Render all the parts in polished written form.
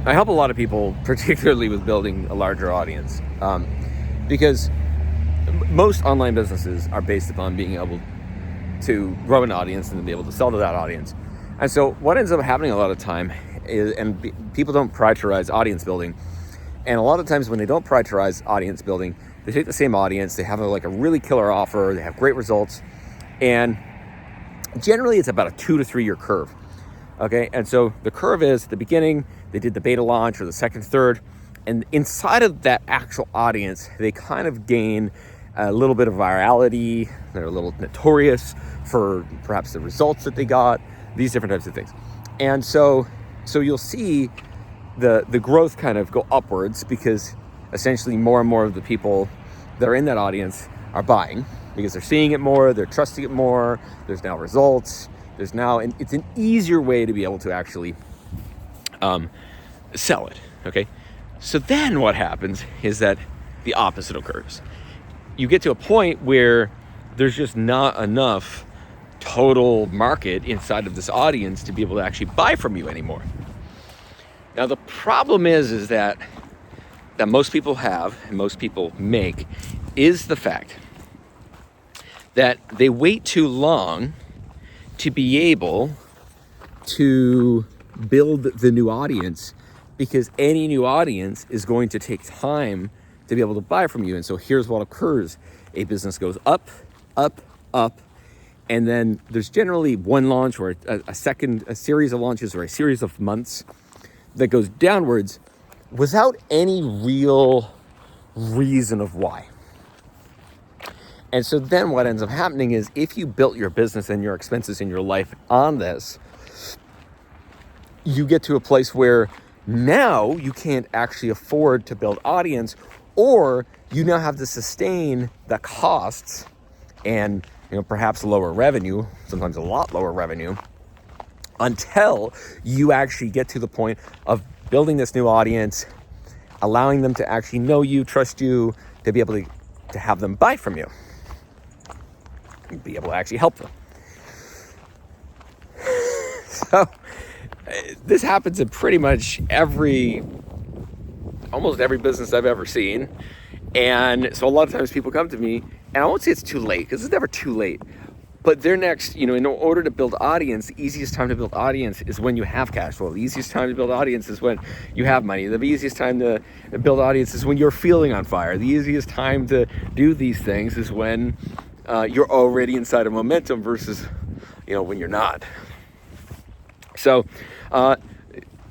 I help a lot of people, particularly with building a larger audience, because most online businesses are based upon being able to grow an audience and then be able to sell to that audience. And so what ends up happening a lot of time is, people don't prioritize audience building. And a lot of times when they don't prioritize audience building, they take the same audience, they have a really killer offer, they have great results, and generally it's about a 2 to 3 year curve. Okay, and so the curve is at the beginning, they did the beta launch or the second, third, and inside of that actual audience, they kind of gain a little bit of virality. They're a little notorious for perhaps the results that they got, these different types of things. And so you'll see the growth kind of go upwards because essentially more and more of the people that are in that audience are buying because they're seeing it more, they're trusting it more, there's now results, and it's an easier way to be able to actually sell it, okay? So then what happens is that the opposite occurs. You get to a point where there's just not enough total market inside of this audience to be able to actually buy from you anymore. Now the problem is that most people have and most people make is the fact that they wait too long to be able to build the new audience, because any new audience is going to take time to be able to buy from you. And so here's what occurs. A business goes up, up, up, and then there's generally one launch or a series of launches or a series of months that goes downwards without any real reason of why. And so then what ends up happening is if you built your business and your expenses in your life on this, you get to a place where now you can't actually afford to build audience, or you now have to sustain the costs and perhaps lower revenue, sometimes a lot lower revenue, until you actually get to the point of building this new audience, allowing them to actually know you, trust you, to be able to have them buy from you, and be able to actually help them. So this happens in pretty much almost every business I've ever seen. And so a lot of times people come to me, and I won't say it's too late, because it's never too late, but they're next, in order to build audience, the easiest time to build audience is when you have cash flow. The easiest time to build audience is when you have money. The easiest time to build audience is when you're feeling on fire. The easiest time to do these things is when you're already inside of momentum versus, when you're not. So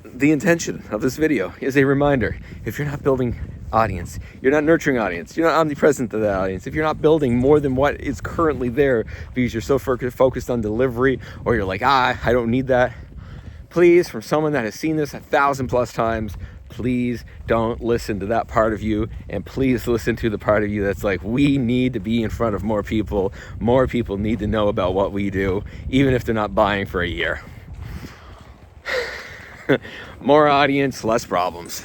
the intention of this video is a reminder. If you're not building audience, you're not nurturing audience, you're not omnipresent to that audience, if you're not building more than what is currently there because you're so focused on delivery, or you're like, I don't need that, please, from someone that has seen this 1,000+ times, please don't listen to that part of you, and please listen to the part of you that's like, we need to be in front of more people need to know about what we do, even if they're not buying for a year. More audience, less problems.